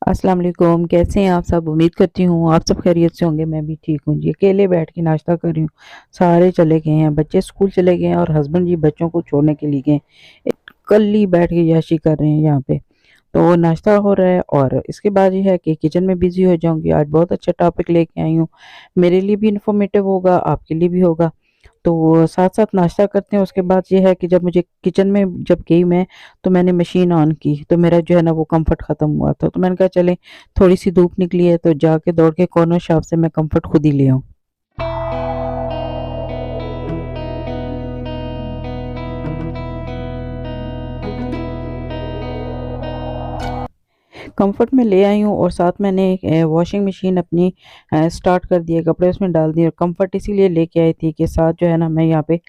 अस्सलाम वालेकुम। कैसे हैं आप सब? उम्मीद करती हूँ आप सब खैरियत से होंगे। मैं भी ठीक हूँ जी। अकेले बैठ के नाश्ता कर रही हूँ। सारे चले गए हैं, बच्चे स्कूल चले गए हैं और हस्बैंड जी बच्चों को छोड़ने के लिए गए। कल्ली बैठ के याशी कर रहे हैं यहाँ पे। तो नाश्ता हो रहा है और इसके बाद ये है कि किचन में बिजी हो जाऊंगी। आज बहुत अच्छा टॉपिक लेके आई हूँ। मेरे लिए भी इंफॉर्मेटिव होगा, आपके लिए भी होगा। तो साथ-साथ नाश्ता करते हैं। उसके बाद ये है कि जब मुझे किचन में जब गई मैं, तो मैंने मशीन ऑन की, तो मेरा जो है ना वो कम्फर्ट ख़त्म हुआ था। तो मैंने कहा चलें, थोड़ी-सी धूप निकली है तो जाके दौड़ के कॉर्नर शॉप से मैं कम्फर्ट खुद ही ले आऊँ। कम्फर्ट में ले आई हूँ और साथ मैंने वॉशिंग मशीन अपनी स्टार्ट कर दी है, कपड़े उसमें डाल दिए और कम्फर्ट इसीलिए लेके आई थी कि साथ जो है ना मैं यहाँ पे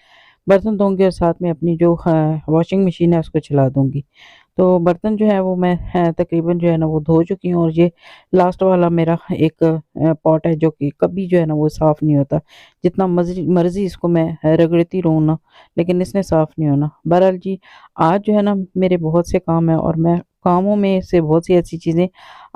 बर्तन धोंगी और साथ में अपनी जो वॉशिंग मशीन है उसको चला दूँगी। तो बर्तन जो है वो मैं तकरीबन जो है ना वो धो चुकी हूँ और ये लास्ट वाला मेरा एक पॉट है जो कि कभी जो है ना वो साफ़ नहीं होता। जितना मर्ज़ी इसको मैं रगड़ती रहूँ ना, लेकिन इसने साफ़ नहीं होना। बहरहाल जी, आज जो है ना मेरे बहुत से काम हैं और मैं कामों में से बहुत सी ऐसी चीज़ें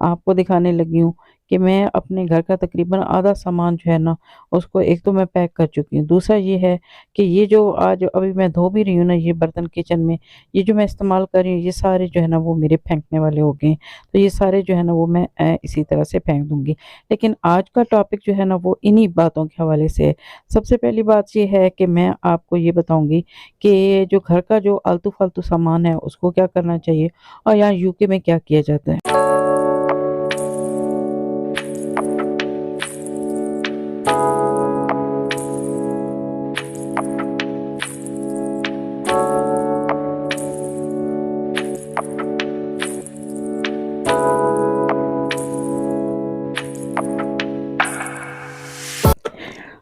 आपको दिखाने लगी हूँ कि मैं अपने घर का तकरीबन आधा सामान जो है ना उसको एक तो मैं पैक कर चुकी हूँ। दूसरा ये है कि ये जो आज अभी मैं धो भी रही हूँ ना ये बर्तन किचन में, ये जो मैं इस्तेमाल कर रही हूँ ये सारे जो है ना वो मेरे फेंकने वाले हो गए हैं। तो ये सारे जो है ना वो मैं इसी तरह से फेंक दूँगी। लेकिन आज का टॉपिक जो है ना वो इन्हीं बातों के हवाले से है। सबसे पहली बात ये है कि मैं आपको ये बताऊँगी कि जो घर का जो आलतू-फालतू सामान है उसको क्या करना चाहिए और यहाँ यूके में क्या किया जाता है।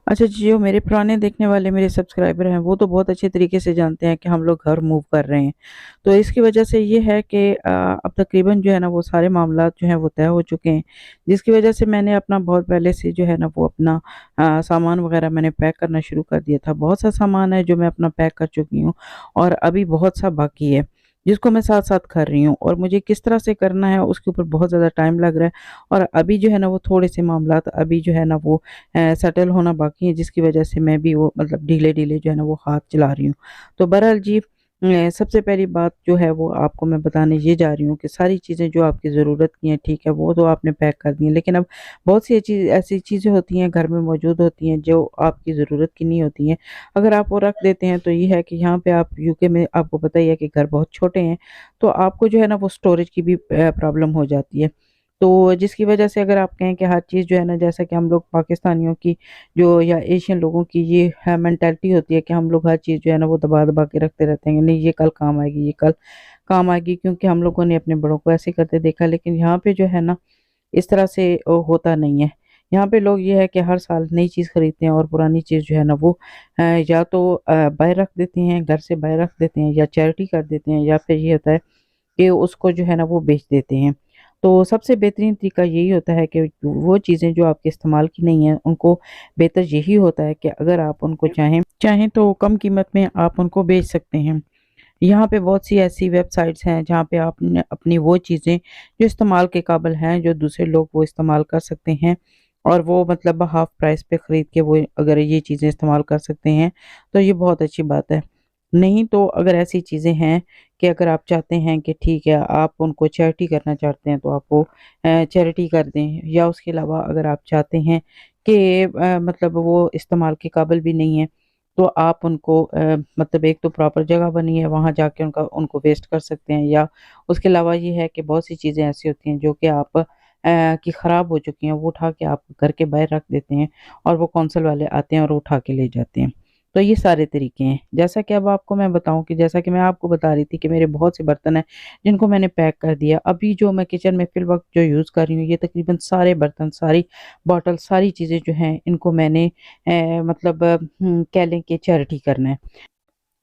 अच्छा जी, जो मेरे पुराने देखने वाले मेरे सब्सक्राइबर हैं, वो तो बहुत अच्छे तरीके से जानते हैं कि हम लोग घर मूव कर रहे हैं। तो इसकी वजह से ये है कि अब तकरीबन जो है ना वो सारे मामलात जो हैं वो तय हो चुके हैं। जिसकी वजह से मैंने अपना बहुत पहले से जो है ना वो अपना सामान वग़ैरह मैंने पैक करना शुरू कर दिया था। बहुत सा सामान है जो मैं अपना पैक कर चुकी हूँ और अभी बहुत सा बाकी है, जिसको मैं साथ-साथ कर रही हूँ और मुझे किस तरह से करना है उसके ऊपर बहुत ज़्यादा टाइम लग रहा है और अभी जो है ना वो थोड़े से मामलात अभी जो है ना वो सेटल होना बाकी है जिसकी वजह से मैं भी वो मतलब ढीले-ढीले जो है ना वो हाथ चला रही हूँ। तो बहरहाल जी सबसे पहली बात जो है वो आपको मैं बताने ये जा रही हूँ कि सारी चीज़ें जो आपकी ज़रूरत की हैं ठीक है, वो तो आपने पैक कर दी हैं। लेकिन अब बहुत सी ऐसी चीज़ें होती हैं घर में मौजूद होती हैं जो आपकी ज़रूरत की नहीं होती हैं। अगर आप वो रख देते हैं तो ये है कि यहाँ पे आप यूके में आपको पता ही है कि घर बहुत छोटे हैं, तो आपको जो है ना वो स्टोरेज की भी प्रॉब्लम हो जाती है। तो जिसकी वजह से अगर आप कहें कि हर चीज़ जो है ना जैसा कि हम लोग पाकिस्तानियों की जो या एशियन लोगों की ये है मेंटालिटी होती है कि हम लोग हर चीज़ जो है ना वो दबा-दबा के रखते रहते हैं, नहीं ये कल काम आएगी, ये कल काम आएगी क्योंकि हम लोगों ने अपने बड़ों को ऐसे करते देखा। लेकिन यहाँ पे जो है ना इस तरह से होता नहीं है। यहाँ पे लोग ये है कि हर साल नई चीज़ खरीदते हैं और पुरानी चीज़ जो है ना वो या तो बाहर रख देते हैं, घर से बाहर रख देते हैं या चैरिटी कर देते हैं या फिर ये होता है कि उसको जो है ना वो बेच देते हैं। तो सबसे बेहतरीन तरीका यही होता है कि वो चीज़ें जो आपके इस्तेमाल की नहीं हैं, उनको बेहतर यही होता है कि अगर आप उनको चाहें चाहें तो कम कीमत में आप उनको बेच सकते हैं। यहाँ पे बहुत सी ऐसी वेबसाइट्स हैं जहाँ पे आप न अपनी वो चीज़ें जो इस्तेमाल के काबिल हैं, जो दूसरे लोग वो इस्तेमाल कर सकते हैं और वो मतलब हाफ़ प्राइस पे ख़रीद के वो अगर ये चीज़ें इस्तेमाल कर सकते हैं, तो ये बहुत अच्छी बात है। नहीं तो अगर ऐसी चीज़ें हैं कि अगर आप चाहते हैं कि ठीक है, आप उनको चैरिटी करना चाहते हैं, तो आप वो चैरिटी कर दें या उसके अलावा अगर आप चाहते हैं कि मतलब वो इस्तेमाल के काबिल भी नहीं है, तो आप उनको मतलब एक तो प्रॉपर जगह बनी है, वहाँ जाके उनको वेस्ट कर सकते हैं या उसके अलावा ये है कि बहुत सी चीज़ें ऐसी होती हैं जो कि आप कि ख़राब हो चुकी हैं, वो उठा के आप घर के बाहर रख देते हैं और वो कौंसल वाले आते हैं और उठा के ले जाते हैं। तो ये सारे तरीके हैं। जैसा कि अब आपको मैं बताऊँ कि जैसा कि मैं आपको बता रही थी कि मेरे बहुत से बर्तन हैं, जिनको मैंने पैक कर दिया। अभी जो मैं किचन में फ़िल वक़्त जो यूज़ कर रही हूँ, ये तकरीबन सारे बर्तन, सारी बॉटल, सारी चीज़ें जो हैं, इनको मैंने मतलब कह लें कि चैरिटी करना है।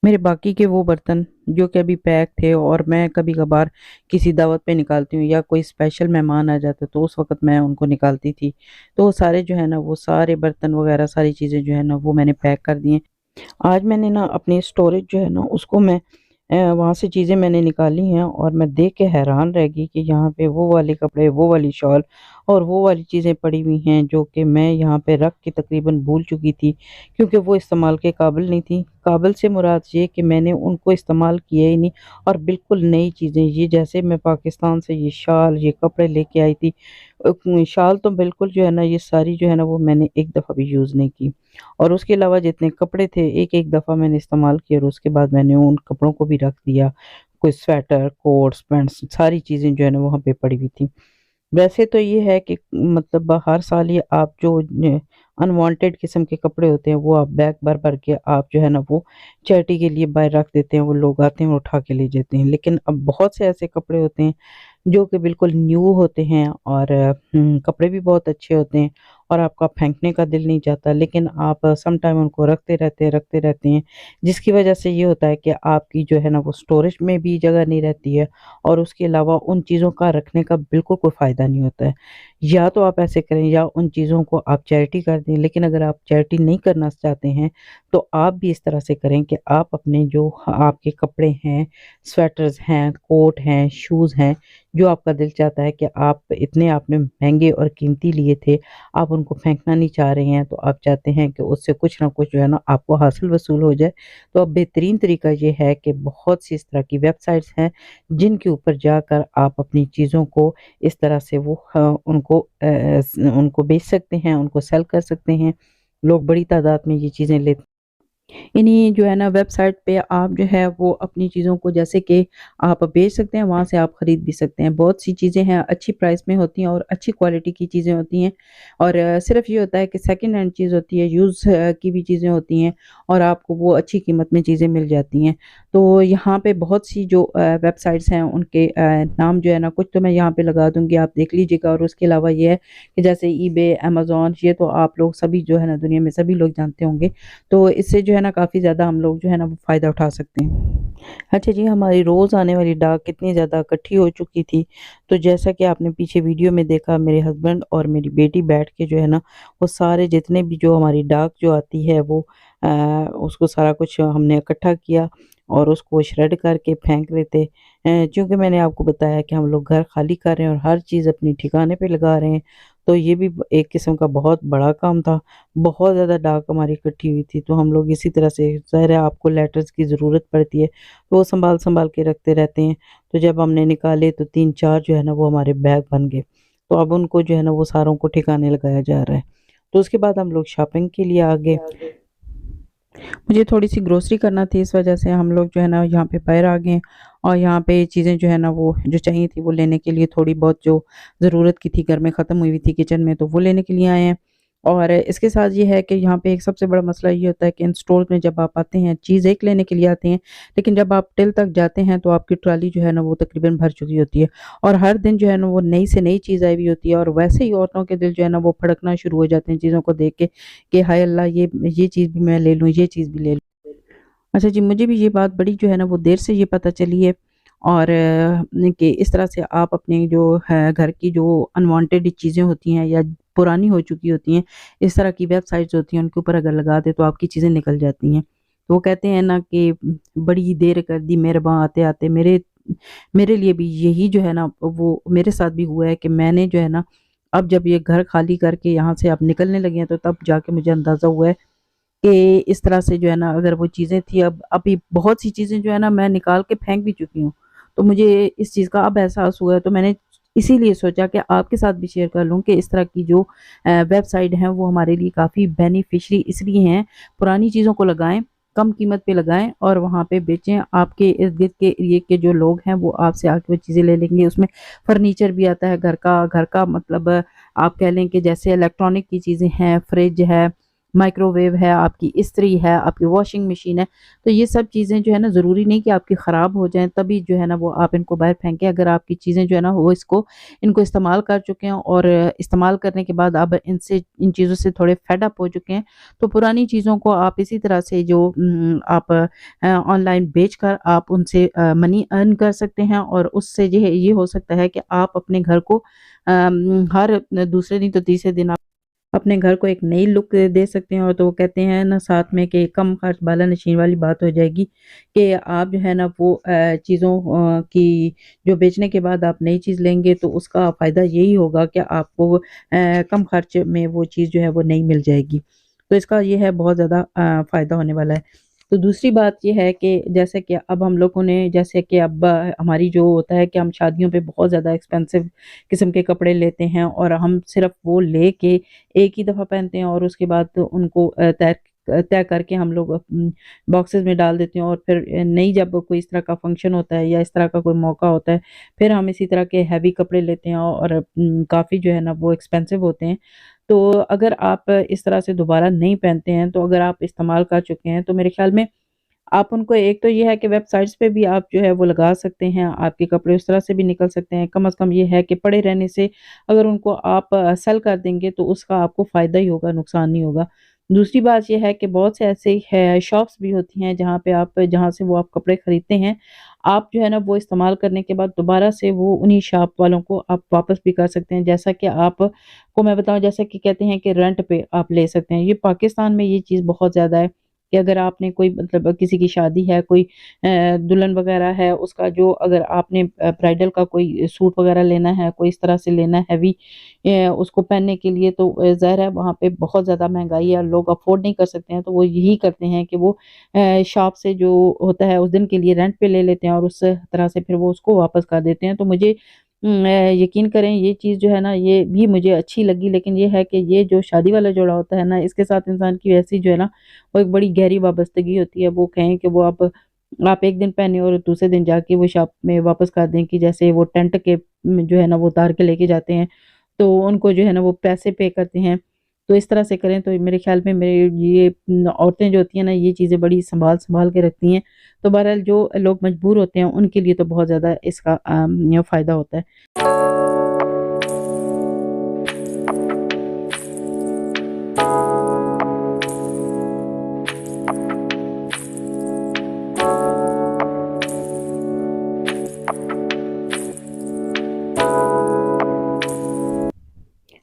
मेरे बाकी के वो बर्तन जो कि अभी पैक थे और मैं कभी-कभार किसी दावत पे निकालती हूँ या कोई स्पेशल मेहमान आ जाता है, तो उस वक़्त मैं उनको निकालती थी। तो वो सारे जो है ना, वो सारे बर्तन वग़ैरह सारी चीज़ें जो है ना, वो मैंने पैक कर दी हैं। आज मैंने ना अपनी स्टोरेज जो है ना उसको मैं वहाँ से चीज़ें मैंने निकाली हैं और मैं देख के हैरान रह गई कि यहाँ पे वो वाले कपड़े, वो वाली शॉल और वो वाली चीज़ें पड़ी हुई हैं जो कि मैं यहाँ पे रख के तकरीबन भूल चुकी थी, क्योंकि वो इस्तेमाल के काबिल नहीं थी। काबिल से मुराद ये कि मैंने उनको इस्तेमाल किया ही नहीं और बिल्कुल नई चीज़ें, ये जैसे मैं पाकिस्तान से ये शाल, ये कपड़े लेके आई थी। शाल तो बिल्कुल जो है ना, ये सारी जो है ना वो मैंने एक दफ़ा भी यूज़ नहीं की। और उसके अलावा जितने कपड़े थे एक-एक दफ़ा मैंने इस्तेमाल किए और उसके बाद मैंने उन कपड़ों को भी रख दिया। कोई स्वेटर, कोट्स, पैंट्स सारी चीज़ें जो है ना वहाँ पे पड़ी हुई थी। वैसे तो ये है कि मतलब हर साल ही आप जो अनवांटेड किस्म के कपड़े होते हैं वो आप बैग भर-भर के आप जो है ना वो चैरिटी के लिए बाहर रख देते हैं, वो लोग आते हैं वो उठा के ले जाते हैं। लेकिन अब बहुत से ऐसे कपड़े होते हैं जो कि बिल्कुल न्यू होते हैं और कपड़े भी बहुत अच्छे होते हैं और आपका फेंकने का दिल नहीं चाहता, लेकिन आप सम टाइम उनको रखते रहते हैं, जिसकी वजह से ये होता है कि आपकी जो है ना वो स्टोरेज में भी जगह नहीं रहती है और उसके अलावा उन चीज़ों का रखने का बिल्कुल कोई फ़ायदा नहीं होता है। या तो आप ऐसे करें या उन चीज़ों को आप चैरिटी कर दें, लेकिन अगर आप चैरिटी नहीं करना चाहते हैं, तो आप भी इस तरह से करें कि आप अपने जो आपके कपड़े हैं, स्वेटर्स हैं, कोट हैं, शूज़ हैं, जो आपका दिल चाहता है कि आप इतने आपने महँगे और कीमती लिए थे, आप उनको फेंकना नहीं चाह रहे हैं, तो आप चाहते हैं कि उससे कुछ ना कुछ जो है ना आपको हासिल वसूल हो जाए। तो अब बेहतरीन तरीका ये है कि बहुत सी इस तरह की वेबसाइट्स हैं, जिनके ऊपर जाकर आप अपनी चीज़ों को इस तरह से वो उनको बेच सकते हैं, उनको सेल कर सकते हैं। लोग बड़ी तादाद में ये चीज़ें ले इन्हीं जो है ना वेबसाइट पे आप जो है वो अपनी चीज़ों को जैसे कि आप बेच सकते हैं, वहाँ से आप खरीद भी सकते हैं। बहुत सी चीज़ें हैं अच्छी प्राइस में होती हैं और अच्छी क्वालिटी की चीज़ें होती हैं और सिर्फ़ ये होता है कि सेकंड हैंड चीज़ होती है, यूज़ की भी चीज़ें होती हैं और आपको वो अच्छी कीमत में चीज़ें मिल जाती हैं। तो यहाँ पे बहुत सी जो वेबसाइट्स हैं उनके नाम जो है ना कुछ तो मैं यहाँ पे लगा दूँगी, आप देख लीजिएगा और उसके अलावा ये है कि जैसे ईबे, अमेज़न ये तो आप लोग सभी जो है ना दुनिया में सभी लोग जानते होंगे। तो इससे जो है ना काफ़ी ज़्यादा हम लोग जो है ना वो फ़ायदा उठा सकते हैं। अच्छा जी, हमारी रोज़ आने वाली डाक कितनी ज़्यादा इकट्ठी हो चुकी थी, तो जैसा कि आपने पीछे वीडियो में देखा मेरे हस्बैंड और मेरी बेटी बैठ के जो है ना, वो सारे जितने भी जो हमारी डाक जो आती है वो उसको सारा कुछ हमने इकट्ठा किया और उसको श्रेड करके फेंक रहे थे। चूँकि मैंने आपको बताया कि हम लोग घर खाली कर रहे हैं और हर चीज़ अपनी ठिकाने पे लगा रहे हैं, तो ये भी ब एक किस्म का बहुत बड़ा काम था। बहुत ज़्यादा डाक हमारी इकट्ठी हुई थी, तो हम लोग इसी तरह से ज़ाहिर है आपको लेटर्स की ज़रूरत पड़ती है, तो वो सँभाल-सँभाल के रखते रहते हैं। तो जब हमने निकाले तो 3-4 जो है ना वो हमारे बैग बन गए। तो अब उनको जो है ना वो सारों को ठिकाने लगाया जा रहा है। तो उसके बाद हम लोग शॉपिंग के लिए आ गए। मुझे थोड़ी-सी ग्रोसरी करना थी, इस वजह से हम लोग जो है ना यहाँ पे बाहर आ गए हैं और यहाँ पे चीज़ें जो है ना वो जो चाहिए थी वो लेने के लिए थोड़ी बहुत जो ज़रूरत की थी घर में ख़त्म हुई हुई थी किचन में, तो वो लेने के लिए आए हैं। और इसके साथ ये है कि यहाँ पे एक सबसे बड़ा मसला ये होता है कि इन स्टोर में जब आप आते हैं, चीज़ एक लेने के लिए आते हैं, लेकिन जब आप टिल तक जाते हैं तो आपकी ट्रॉली जो है ना वो तकरीबन भर चुकी होती है और हर दिन जो है ना वो नई से नई चीज़ आई हुई होती है और वैसे ही औरतों के दिल जो है ना वो फड़कना शुरू हो जाते हैं चीज़ों को देख के कि हाय अल्लाह ये चीज़ भी मैं ले लूँ, ये चीज़ भी ले लूँ। अच्छा जी, मुझे भी ये बात बड़ी जो है ना वो देर से ये पता चली है और कि इस तरह से आप अपने जो है घर की जो अनवांटेड चीज़ें होती हैं या पुरानी हो चुकी होती हैं, इस तरह की वेबसाइट्स होती हैं उनके ऊपर अगर लगा दें तो आपकी चीज़ें निकल जाती हैं। तो वो कहते हैं ना कि बड़ी देर कर दी मेहरबाँ आते-आते मेरे मेरे लिए भी यही जो है ना वो मेरे साथ भी हुआ है कि मैंने जो है ना अब जब ये घर खाली करके यहाँ से अब निकलने लगे हैं तो तब जाके मुझे अंदाज़ा हुआ है कि इस तरह से जो है ना अगर वो चीज़ें थी अब अभी बहुत सी चीज़ें जो है ना मैं निकाल के फेंक भी चुकी हूँ। तो मुझे इस चीज़ का अब एहसास हुआ है तो मैंने इसीलिए सोचा कि आपके साथ भी शेयर कर लूँ कि इस तरह की जो वेबसाइट हैं वो हमारे लिए काफ़ी बेनिफिशियरी इसलिए हैं, पुरानी चीज़ों को लगाएँ, कम कीमत पे लगाएँ और वहाँ पे बेचें। आपके इर्द-गिर्द के एरिए के जो लोग हैं वो आपसे आके वो चीज़ें ले लेंगे। उसमें फर्नीचर भी आता है घर का मतलब आप कह लें कि जैसे इलेक्ट्रॉनिक की चीज़ें हैं, फ्रिज है, माइक्रोवेव है, आपकी इस्त्री है, आपकी वॉशिंग मशीन है। तो ये सब चीज़ें जो है ना ज़रूरी नहीं कि आपकी ख़राब हो जाएँ तभी जो है ना वो आप इनको बाहर फेंकें। अगर आपकी चीज़ें जो है ना वो इनको इस्तेमाल कर चुके हैं और इस्तेमाल करने के बाद अब इन चीज़ों से थोड़े फेड अप हो चुके हैं, तो पुरानी चीज़ों को आप इसी तरह से जो आप ऑनलाइन बेचकर आप उनसे मनी अर्न कर सकते हैं और उससे ये हो सकता है कि आप अपने घर को हर दूसरे नहीं तो तीसरे दिन अपने घर को एक नई लुक दे सकते हैं। और तो वो कहते हैं ना साथ में कि कम खर्च बाला नशीन वाली बात हो जाएगी कि आप जो है ना वो चीज़ों की जो बेचने के बाद आप नई चीज़ लेंगे तो उसका फ़ायदा यही होगा कि आपको कम खर्च में वो चीज़ जो है वो नई मिल जाएगी। तो इसका ये है बहुत ज़्यादा फ़ायदा होने वाला है। तो दूसरी बात ये है कि जैसे कि अब हम लोगों ने जैसे कि अब हमारी जो होता है कि हम शादियों पे बहुत ज़्यादा एक्सपेंसिव किस्म के कपड़े लेते हैं और हम सिर्फ़ वो लेके एक ही दफ़ा पहनते हैं और उसके बाद तो उनको तय करके हम लोग बॉक्सेस में डाल देते हैं और फिर नई जब कोई इस तरह का फंक्शन होता है या इस तरह का कोई मौका होता है, फिर हम इसी तरह के हैवी कपड़े लेते हैं और काफ़ी जो है ना वो एक्सपेंसिव होते हैं। तो अगर आप इस तरह से दोबारा नहीं पहनते हैं, तो अगर आप इस्तेमाल कर चुके हैं, तो मेरे ख़्याल में आप उनको एक तो ये है कि वेबसाइट्स पे भी आप जो है वो लगा सकते हैं, आपके कपड़े उस तरह से भी निकल सकते हैं। कम से कम ये है कि पड़े रहने से अगर उनको आप सेल कर देंगे तो उसका आपको फ़ायदा ही होगा, नुकसान नहीं होगा। दूसरी बात ये है कि बहुत से ऐसे है शॉप्स भी होती हैं जहाँ से वो आप कपड़े खरीदते हैं। आप जो है ना वो इस्तेमाल करने के बाद दोबारा से वो उन्हीं शॉप वालों को आप वापस भी कर सकते हैं। जैसा कि आपको मैं बताऊँ जैसा कि कहते हैं कि रेंट पे आप ले सकते हैं। ये पाकिस्तान में ये चीज़ बहुत ज़्यादा है। कि अगर आपने कोई मतलब किसी की शादी है, कोई दुल्हन वगैरह है, उसका जो अगर आपने ब्राइडल का कोई सूट वगैरह लेना है, कोई इस तरह से लेना है हैवी उसको पहनने के लिए तो ज़ाहिर है वहाँ पे बहुत ज़्यादा महँगाई है, लोग अफ़ोर्ड नहीं कर सकते हैं, तो वो यही करते हैं कि वो शॉप से जो होता है उस दिन के लिए रेंट पे ले लेते हैं और उस तरह से फिर वो उसको वापस कर देते हैं। तो मुझे यकीन करें ये चीज़ जो है ना ये भी मुझे अच्छी लगी, लेकिन ये है कि ये जो शादी वाला जोड़ा होता है ना, इसके साथ इंसान की वैसी जो है ना वो एक बड़ी गहरी वाबस्तगी होती है। वो कहें कि वो आप एक दिन पहने और दूसरे दिन जाके वो शॉप में वापस कर दें कि जैसे वो टेंट के जो है ना वो उतार के लेके जाते हैं, तो उनको जो है ना वो पैसे पे करते हैं। तो इस तरह से करें तो मेरे ख़्याल में मेरे ये औरतें जो होती हैं ना ये चीज़ें बड़ी सँभाल-सँभाल के रखती हैं। तो बहरहाल जो लोग मजबूर होते हैं उनके लिए तो बहुत ज़्यादा इसका फ़ायदा होता है।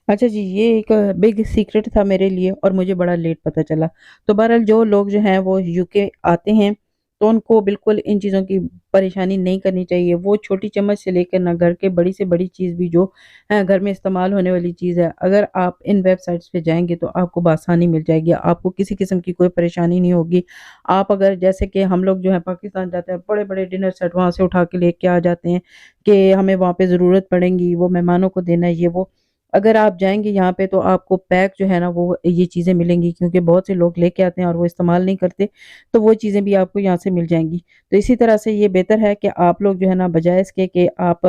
अच्छा जी, ये एक बिग सीक्रेट था मेरे लिए और मुझे बड़ा लेट पता चला। तो बहरहाल जो लोग जो हैं वो यूके आते हैं, तो उनको बिल्कुल इन चीज़ों की परेशानी नहीं करनी चाहिए। वो छोटी चम्मच से लेकर ना घर के बड़ी से बड़ी चीज़ भी जो घर में इस्तेमाल होने वाली चीज़ है, अगर आप इन वेबसाइट्स पे जाएँगे तो आपको बआसानी मिल जाएगी। आपको किसी किस्म की कोई परेशानी नहीं होगी। आप अगर जैसे कि हम लोग जो है पाकिस्तान जाते हैं, बड़े-बड़े डिनर सेट वहाँ से उठा के लेके आ जाते हैं कि हमें वहाँ पे ज़रूरत पड़ेंगी, वो मेहमानों को देना है ये वो। अगर आप जाएँगे यहाँ पे तो आपको पैक जो है ना वो ये चीज़ें मिलेंगी क्योंकि बहुत से लोग लेके आते हैं और वो इस्तेमाल नहीं करते, तो वो चीज़ें भी आपको यहाँ से मिल जाएँगी। तो इसी तरह से ये बेहतर है कि आप लोग जो है ना बजाए इसके कि आप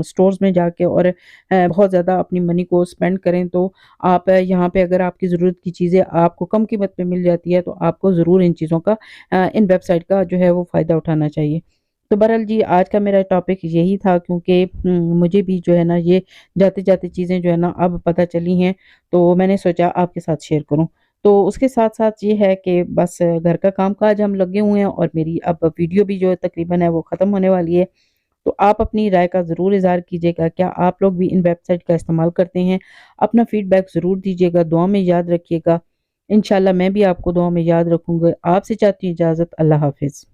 स्टोर्स में जाके और बहुत ज़्यादा अपनी मनी को स्पेंड करें तो आप यहाँ पे अगर आपकी ज़रूरत की चीज़ें आपको कम कीमत पे मिल जाती है तो आपको ज़रूर इन चीज़ों का इन वेबसाइट का जो है वो फ़ायदा उठाना चाहिए। तो बहरहाल जी आज का मेरा टॉपिक यही था क्योंकि मुझे भी जो है ना ये जाते-जाते चीज़ें जो है ना अब पता चली हैं, तो मैंने सोचा आपके साथ शेयर करूँ। तो उसके साथ-साथ ये है कि बस घर का काम-काज हम लगे हुए हैं और मेरी अब वीडियो भी जो है तकरीबन है वो ख़त्म होने वाली है। तो आप अपनी राय का ज़रूर इज़हार कीजिएगा, क्या आप लोग भी इन वेबसाइट का इस्तेमाल करते हैं? अपना फीडबैक ज़रूर दीजिएगा, दुआ में याद रखिएगा। इंशाअल्लाह मैं भी आपको दुआ में याद रखूँगी। आपसे चाहती हूँ इजाज़त, अल्लाह हाफ़िज़।